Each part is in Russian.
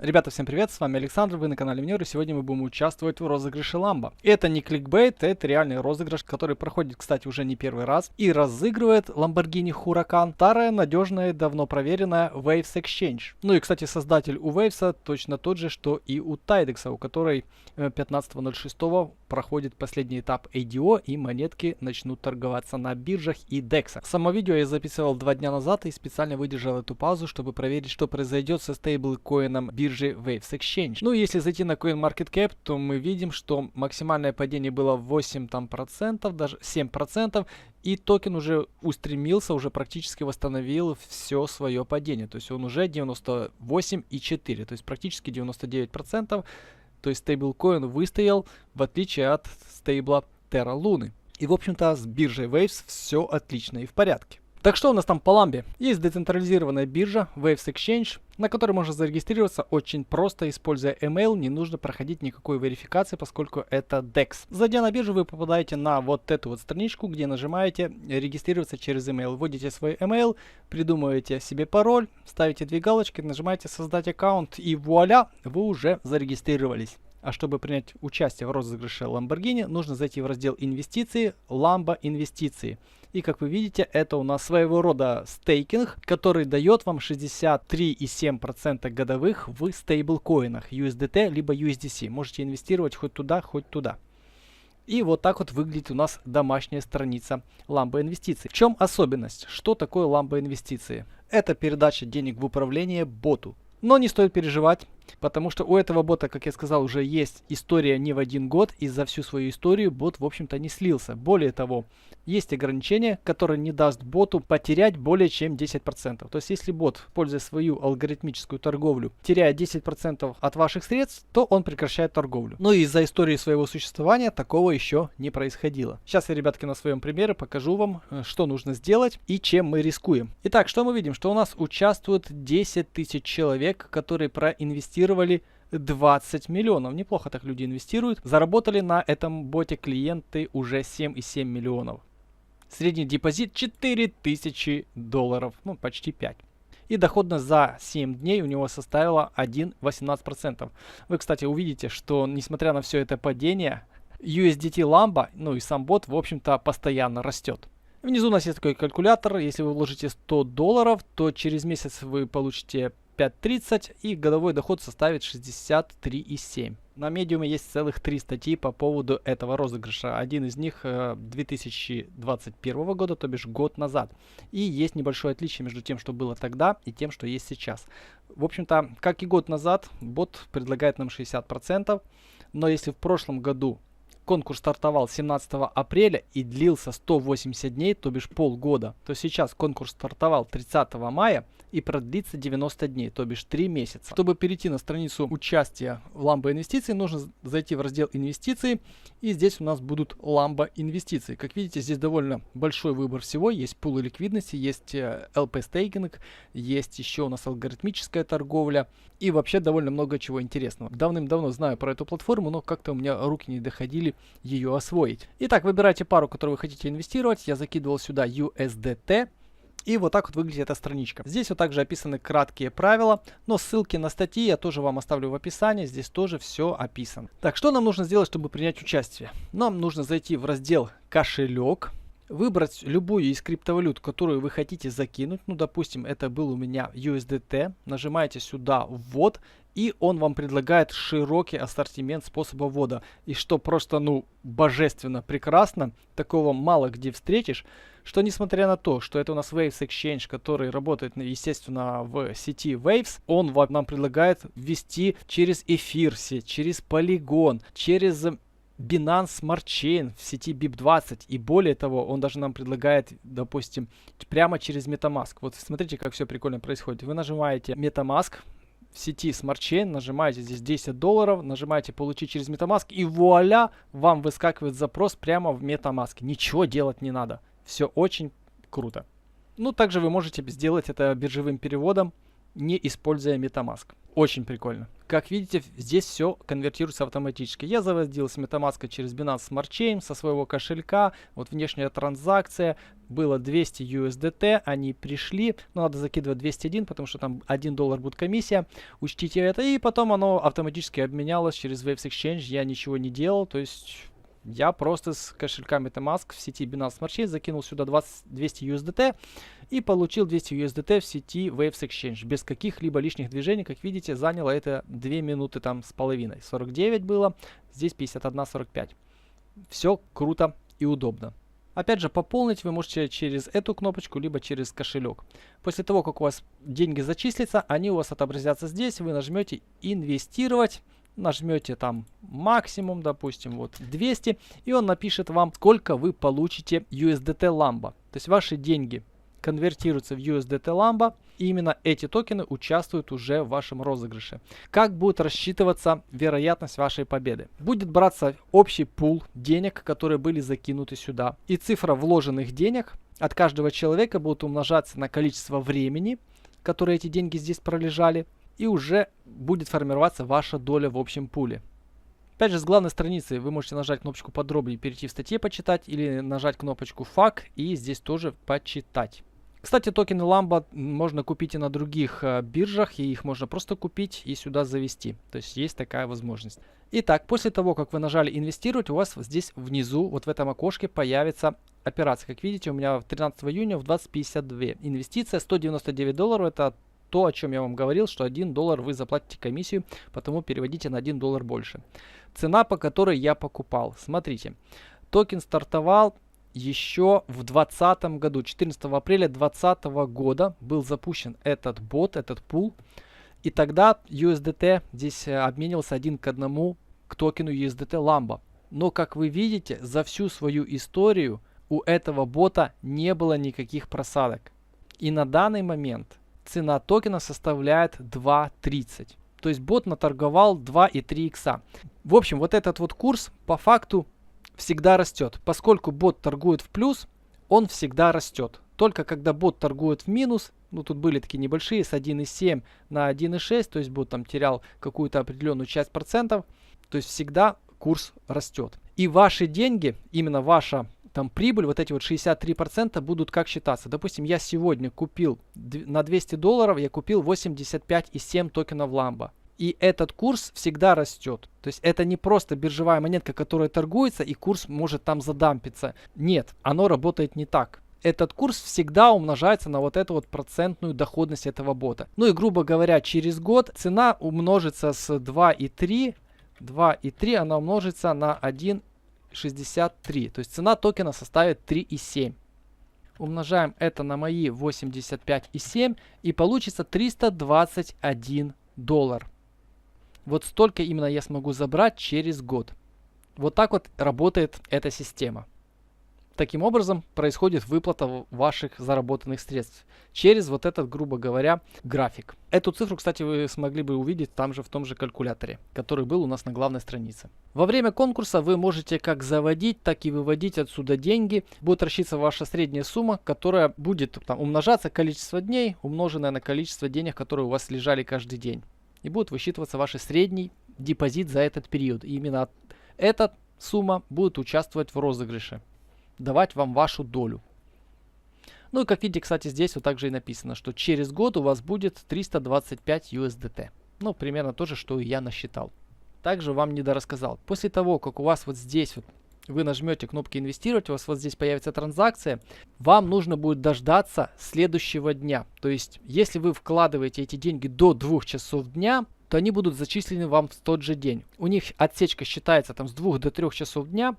Ребята, всем привет, с вами Александр, вы на канале Внер, и сегодня мы будем участвовать в розыгрыше Lambo. Это не кликбейт, это реальный розыгрыш, который проходит, кстати, уже не первый раз. И разыгрывает Lamborghini Huracan, старая, надежная, давно проверенная Waves Exchange. Ну и, кстати, создатель у Waves точно тот же, что и у Tidex, у которой 15.06 проходит последний этап ADO, и монетки начнут торговаться на биржах и DEX. Само видео я записывал 2 дня назад и специально выдержал эту паузу, чтобы проверить, что произойдет со стейблкоином биржи Waves Exchange. Ну, если зайти на CoinMarketCap, то мы видим, что максимальное падение было 8%, даже 7%, и токен уже устремился, уже практически восстановил все свое падение. То есть он уже 98,4%, то есть практически 99%. То есть стейблкоин выстоял, в отличие от стейбла Terra Luna. И, в общем-то, с биржей Waves все отлично и в порядке. Так что у нас там по ламбе? Есть децентрализированная биржа Waves Exchange, на которой можно зарегистрироваться очень просто, используя email, не нужно проходить никакой верификации, поскольку это DEX. Зайдя на биржу, вы попадаете на вот эту вот страничку, где нажимаете регистрироваться через email. Вводите свой email, придумываете себе пароль, ставите 2 галочки, нажимаете создать аккаунт и вуаля, вы уже зарегистрировались. А чтобы принять участие в розыгрыше Lamborghini, нужно зайти в раздел «Инвестиции», «Lambo инвестиции». И как вы видите, это у нас своего рода стейкинг, который дает вам 63,7% годовых в стейблкоинах USDT либо USDC. Можете инвестировать хоть туда, хоть туда. И вот так вот выглядит у нас домашняя страница Lambo инвестиций. В чем особенность? Что такое Lambo инвестиции? Это передача денег в управление боту. Но не стоит переживать, потому что у этого бота, как я сказал, уже есть история не в 1 год, и за всю свою историю бот, в общем-то, не слился. Более того, есть ограничение, которое не даст боту потерять более чем 10%. То есть, если бот, пользуя свою алгоритмическую торговлю, теряет 10% от ваших средств, то он прекращает торговлю. Но из-за истории своего существования такого еще не происходило. Сейчас я, ребятки, на своем примере покажу вам, что нужно сделать и чем мы рискуем. Итак, что мы видим? Что у нас участвует 10 тысяч человек, которые проинвестировали 20 миллионов. Неплохо так люди инвестируют. Заработали на этом боте клиенты уже 7,7 миллионов. Средний депозит $4000, ну почти 5. И доходность за 7 дней у него составила 1,18%. Вы, кстати, увидите, что несмотря на все это падение, USDT Lambo, ну и сам бот, в общем-то, постоянно растет. Внизу у нас есть такой калькулятор. Если вы вложите $100, то через месяц вы получите 5.30 и годовой доход составит 63,7. На медиуме есть целых 3 статьи по поводу этого розыгрыша. Один из них 2021 года, то бишь год назад. И есть небольшое отличие между тем, что было тогда, и тем, что есть сейчас. В общем-то, как и год назад, бот предлагает нам 60%. Но если в прошлом году конкурс стартовал 17 апреля и длился 180 дней, то бишь полгода, то сейчас конкурс стартовал 30 мая и продлится 90 дней, то бишь 3 месяца. Чтобы перейти на страницу участия в Lambo инвестиции, нужно зайти в раздел инвестиции, и здесь у нас будут Lambo инвестиции. Как видите, здесь довольно большой выбор всего. Есть пулы ликвидности, есть LP стейкинг, есть еще у нас алгоритмическая торговля и вообще довольно много чего интересного. Давным-давно знаю про эту платформу, но как-то у меня руки не доходили ее освоить. Итак, выбирайте пару, которую вы хотите инвестировать. Я закидывал сюда USDT. И вот так вот выглядит эта страничка. Здесь вот также описаны краткие правила, но ссылки на статьи я тоже вам оставлю в описании. Здесь тоже все описано. Так, что нам нужно сделать, чтобы принять участие? Нам нужно зайти в раздел «Кошелек», выбрать любую из криптовалют, которую вы хотите закинуть. Ну, допустим, это был у меня USDT. Нажимаете сюда «Ввод», и он вам предлагает широкий ассортимент способа ввода. И что просто, ну, божественно прекрасно, такого мало где встретишь, что несмотря на то, что это у нас Waves Exchange, который работает, естественно, в сети Waves, он нам предлагает ввести через эфир сеть, через Polygon, через Binance Smart Chain в сети BIP20. И более того, он даже нам предлагает, допустим, прямо через MetaMask. Вот смотрите, как все прикольно происходит. Вы нажимаете MetaMask в сети Smart Chain, нажимаете здесь $10, нажимаете «Получить через MetaMask», и вуаля, вам выскакивает запрос прямо в MetaMask. Ничего делать не надо. Все очень круто. Ну, также вы можете сделать это биржевым переводом, не используя MetaMask. Очень прикольно. как видите, здесь все конвертируется автоматически. Я заводил с MetaMask через Binance Smart Chain со своего кошелька. Вот внешняя транзакция. Было 200 USDT, они пришли. Но надо закидывать 201, потому что там $1 будет комиссия. Учтите это. И потом оно автоматически обменялось через Waves Exchange. Я ничего не делал. То есть я просто с кошелька MetaMask в сети Binance Smart Chain закинул сюда 200 USDT и получил 200 USDT в сети Waves Exchange. Без каких-либо лишних движений. Как видите, заняло это 2 минуты там с половиной. 49 было, здесь 51-45. Все круто и удобно. Опять же, пополнить вы можете через эту кнопочку, либо через кошелек. После того, как у вас деньги зачислятся, они у вас отобразятся здесь. Вы нажмете «Инвестировать». Нажмете там максимум, допустим, вот 200. И он напишет вам, сколько вы получите USDT Lambda. То есть ваши деньги конвертируются в USDT Lambda. И именно эти токены участвуют уже в вашем розыгрыше. Как будет рассчитываться вероятность вашей победы? Будет браться общий пул денег, которые были закинуты сюда. И цифра вложенных денег от каждого человека будет умножаться на количество времени, которое эти деньги здесь пролежали. И уже будет формироваться ваша доля в общем пуле. Опять же, с главной страницы вы можете нажать кнопочку подробнее, перейти в статье почитать, или нажать кнопочку фак и здесь тоже почитать. Кстати, токены Lambda можно купить и на других биржах, и их можно просто купить и сюда завести. То есть есть такая возможность. Итак, после того, как вы нажали инвестировать, у вас здесь внизу, вот в этом окошке появится операция. Как видите, у меня 13 июня в 20:52. Инвестиция $199, это то, о чем я вам говорил, что $1 вы заплатите комиссию, потому переводите на $1 больше. Цена, по которой я покупал. Смотрите, токен стартовал еще в 2020 году, 14 апреля 2020 года был запущен этот бот, этот пул. И тогда USDT здесь обменивался 1 к 1 к токену USDT Lambda. Но, как вы видите, за всю свою историю у этого бота не было никаких просадок. И на данный момент цена токена составляет 2.30. То есть бот наторговал 2,3 икса. В общем, вот этот вот курс по факту всегда растет. Поскольку бот торгует в плюс, он всегда растет. Только когда бот торгует в минус, ну тут были такие небольшие, с 1,7 на 1,6, то есть бот там терял какую-то определенную часть процентов, то есть всегда курс растет. И ваши деньги, именно ваша там прибыль, вот эти вот 63% будут как считаться. Допустим, я сегодня купил на $200, я купил 85,7 токенов Lambda. И этот курс всегда растет. То есть это не просто биржевая монетка, которая торгуется, и курс может там задампиться. Нет, оно работает не так. Этот курс всегда умножается на вот эту вот процентную доходность этого бота. Ну и грубо говоря, через год цена умножится с 2,3, она умножится на 1,63. То есть цена токена составит 3,7. Умножаем это на мои 85,7 и получится $321. Вот столько именно я смогу забрать через год. Вот так вот работает эта система. Таким образом происходит выплата ваших заработанных средств через вот этот, грубо говоря, график. Эту цифру, кстати, вы смогли бы увидеть там же в том же калькуляторе, который был у нас на главной странице. Во время конкурса вы можете как заводить, так и выводить отсюда деньги. Будет рассчитываться ваша средняя сумма, которая будет там умножаться количество дней, умноженное на количество денег, которые у вас лежали каждый день. И будет высчитываться ваш средний депозит за этот период. И именно эта сумма будет участвовать в розыгрыше, давать вам вашу долю. Ну и как видите, кстати, здесь вот также и написано, что через год у вас будет 325 USDT. Ну, примерно то же, что и я насчитал. Также вам недорассказал. После того, как у вас вот здесь вот вы нажмете кнопку инвестировать, у вас вот здесь появится транзакция, вам нужно будет дождаться следующего дня. То есть, если вы вкладываете эти деньги до 2 часов дня, то они будут зачислены вам в тот же день. У них отсечка считается там с 2 до 3 часов дня.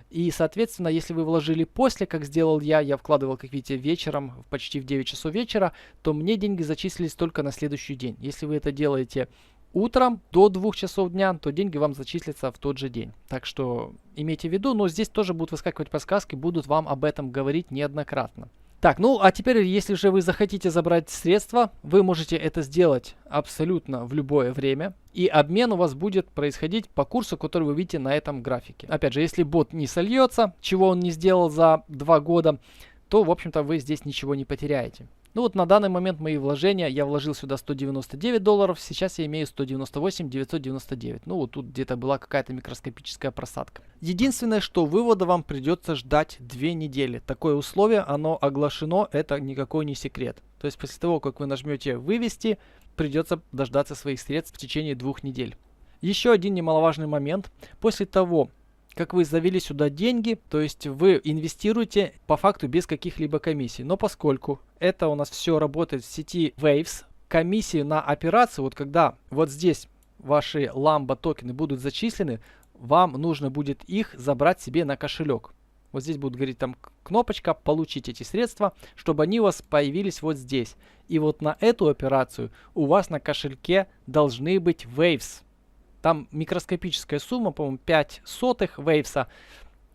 И, соответственно, если вы вложили после, как сделал я вкладывал, как видите, вечером, почти в 9 часов вечера, то мне деньги зачислились только на следующий день. Если вы это делаете утром до 2 часов дня, то деньги вам зачислятся в тот же день. Так что имейте в виду, но здесь тоже будут выскакивать подсказки, будут вам об этом говорить неоднократно. Так, ну а теперь, если же вы захотите забрать средства, вы можете это сделать абсолютно в любое время. И обмен у вас будет происходить по курсу, который вы видите на этом графике. Опять же, если бот не сольется, чего он не сделал за 2 года, то, в общем-то, вы здесь ничего не потеряете. Ну вот на данный момент мои вложения, я вложил сюда $199, сейчас я имею 198 999. Ну вот тут где-то была какая-то микроскопическая просадка. Единственное, что вывода вам придется ждать 2 недели. Такое условие, оно оглашено, это никакой не секрет. То есть после того, как вы нажмете «Вывести», придется дождаться своих средств в течение 2 недель. Еще один немаловажный момент. После того, как вы завели сюда деньги, то есть вы инвестируете по факту без каких-либо комиссий. Но поскольку это у нас все работает в сети Waves, комиссии на операцию, вот когда вот здесь ваши Lamba токены будут зачислены, вам нужно будет их забрать себе на кошелек. Вот здесь будет говорить там кнопочка «Получить эти средства», чтобы они у вас появились вот здесь. И вот на эту операцию у вас на кошельке должны быть Waves. Там микроскопическая сумма, по-моему, 5 сотых Waves.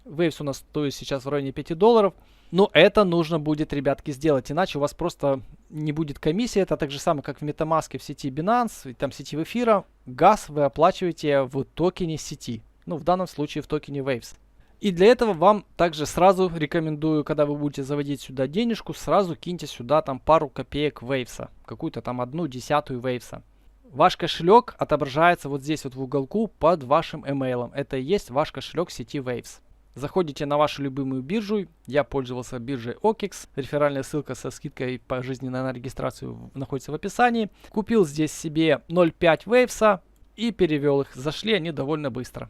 Waves у нас стоит сейчас в районе $5. Но это нужно будет, ребятки, сделать. Иначе у вас просто не будет комиссии. Это так же самое, как в MetaMask в сети Binance, там сети эфира. Газ вы оплачиваете в токене сети. Ну, в данном случае в токене Waves. И для этого вам также сразу рекомендую, когда вы будете заводить сюда денежку, сразу киньте сюда там пару копеек Waves. Какую-то там 1/10 Waves. Ваш кошелек отображается вот здесь вот в уголку под вашим email. Это и есть ваш кошелек сети Waves. Заходите на вашу любимую биржу. Я пользовался биржей OKEX. Реферальная ссылка со скидкой пожизненно на регистрацию находится в описании. Купил здесь себе 0.5 Waves и перевел их. Зашли они довольно быстро.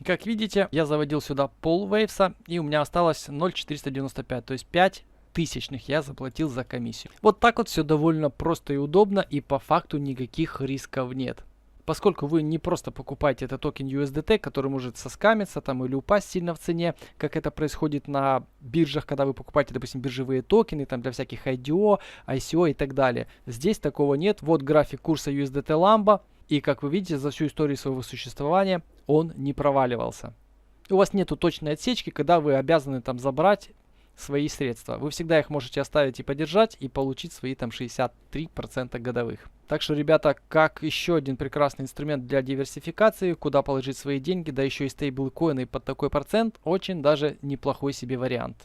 Как видите, я заводил сюда пол Waves и у меня осталось 0.495, то есть 5 тысячных я заплатил за комиссию. Вот так вот все довольно просто и удобно, и по факту никаких рисков нет. Поскольку вы не просто покупаете этот токен USDT, который может соскамиться там или упасть сильно в цене, как это происходит на биржах, когда вы покупаете, допустим, биржевые токены там для всяких IDO, ICO и так далее. Здесь такого нет. Вот график курса USDT Lamba, и как вы видите, за всю историю своего существования он не проваливался. У вас нету точной отсечки, когда вы обязаны там забрать свои средства. Вы всегда их можете оставить и подержать и получить свои там 63% годовых. Так что, ребята, как еще один прекрасный инструмент для диверсификации, куда положить свои деньги, да еще и стейблкоины под такой процент, очень даже неплохой себе вариант.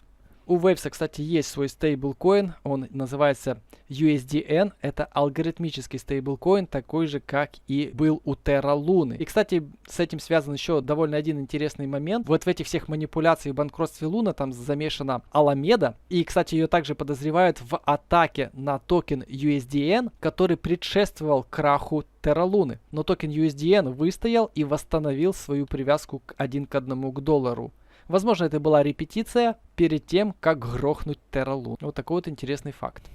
У Waves, кстати, есть свой стейблкоин, он называется USDN, это алгоритмический стейблкоин, такой же, как и был у Terra Luna. И, кстати, с этим связан еще довольно один интересный момент. Вот в этих всех манипуляциях и банкротстве Луна там замешана Alameda, и, кстати, ее также подозревают в атаке на токен USDN, который предшествовал краху Terra Luna. Но токен USDN выстоял и восстановил свою привязку 1 к 1 к доллару. Возможно, это была репетиция перед тем, как грохнуть Terra Luna. Вот такой вот интересный факт.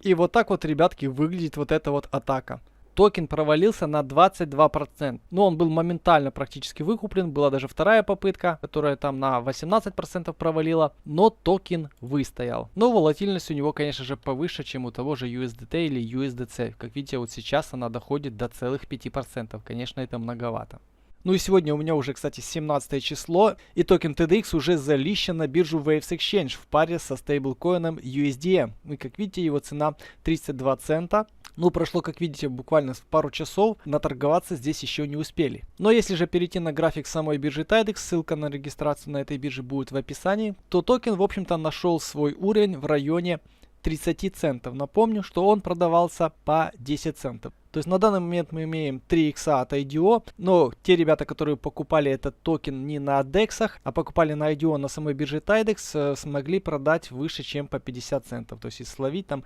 И вот так вот, ребятки, выглядит вот эта вот атака. Токен провалился на 22%. Но он был моментально практически выкуплен. Была даже вторая попытка, которая там на 18% провалила. Но токен выстоял. Но волатильность у него, конечно же, повыше, чем у того же USDT или USDC. Как видите, вот сейчас она доходит до целых 5%. Конечно, это многовато. Ну и сегодня у меня уже, кстати, 17 число, и токен TDX уже залищен на биржу Waves Exchange в паре со стейблкоином USDM. И как видите, его цена 32 цента. Ну, прошло, как видите, буквально пару часов, наторговаться здесь еще не успели. Но если же перейти на график самой биржи TIDEX, ссылка на регистрацию на этой бирже будет в описании, то токен, в общем-то, нашел свой уровень в районе 30 центов. Напомню, что он продавался по 10 центов. То есть на данный момент мы имеем 3 икса от IDO, но те ребята, которые покупали этот токен не на DEX, а покупали на IDO на самой бирже TIDEX, смогли продать выше, чем по 50 центов. То есть словить там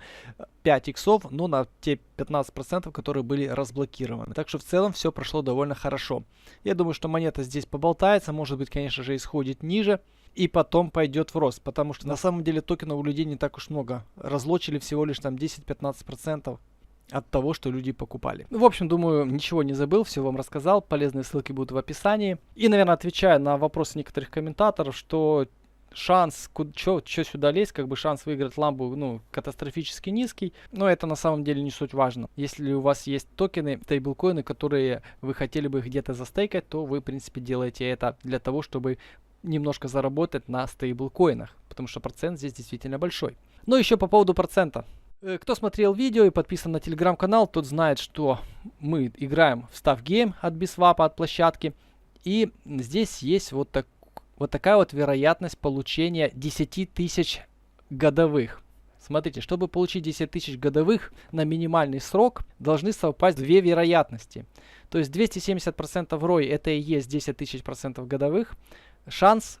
5 иксов, но на те 15%, которые были разблокированы. Так что в целом все прошло довольно хорошо. Я думаю, что монета здесь поболтается, может быть, конечно же, исходит ниже. И потом пойдет в рост, потому что на самом деле токенов у людей не так уж много. Разлочили всего лишь там 10-15% от того, что люди покупали. В общем, думаю, ничего не забыл, все вам рассказал. Полезные ссылки будут в описании. И, наверное, отвечая на вопросы некоторых комментаторов, что шанс, что сюда лезть, как бы шанс выиграть ламбу, ну, катастрофически низкий. Но это на самом деле не суть важно. Если у вас есть токены, стейблкоины, которые вы хотели бы где-то застейкать, то вы, в принципе, делаете это для того, чтобы немножко заработать на стейблкоинах, потому что процент здесь действительно большой. Но еще по поводу процента. Кто смотрел видео и подписан на телеграм-канал, тот знает, что мы играем в Staff Game от Biswap, от площадки. И здесь есть вот такая вот вероятность получения 10 тысяч годовых. Смотрите, чтобы получить 10 тысяч годовых на минимальный срок, должны совпасть две вероятности. То есть 270% ROI это и есть 10 тысяч процентов годовых. Шанс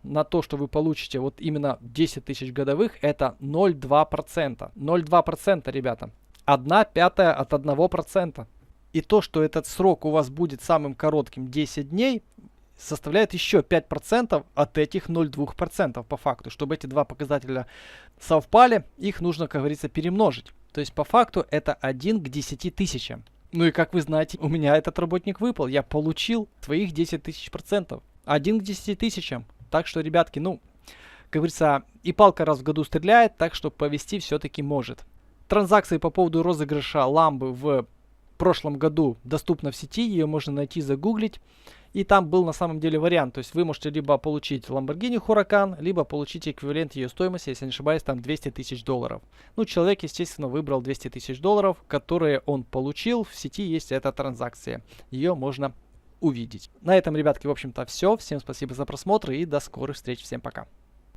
на то, что вы получите вот именно 10 тысяч годовых, это 0,2%. 0,2%, ребята. 1/5 от 1%. И то, что этот срок у вас будет самым коротким 10 дней, составляет еще 5% от этих 0,2% по факту. Чтобы эти два показателя совпали, их нужно, как говорится, перемножить. То есть по факту это 1 к 10 тысячам. Ну и как вы знаете, у меня этот работник выпал. Я получил своих 10 тысяч процентов. 1 к 10 тысячам. Так что, ребятки, ну, как говорится, и палка раз в году стреляет, так что повести все-таки может. Транзакции по поводу розыгрыша ламбы в прошлом году доступна в сети. Ее можно найти, загуглить. И там был на самом деле вариант. То есть вы можете либо получить Lamborghini Huracan, либо получить эквивалент ее стоимости, если не ошибаюсь, там 200 тысяч долларов. Ну, человек, естественно, выбрал 200 тысяч долларов, которые он получил. В сети есть эта транзакция. Ее можно увидеть. На этом, ребятки, в общем-то, все. Всем спасибо за просмотр и до скорых встреч. Всем пока.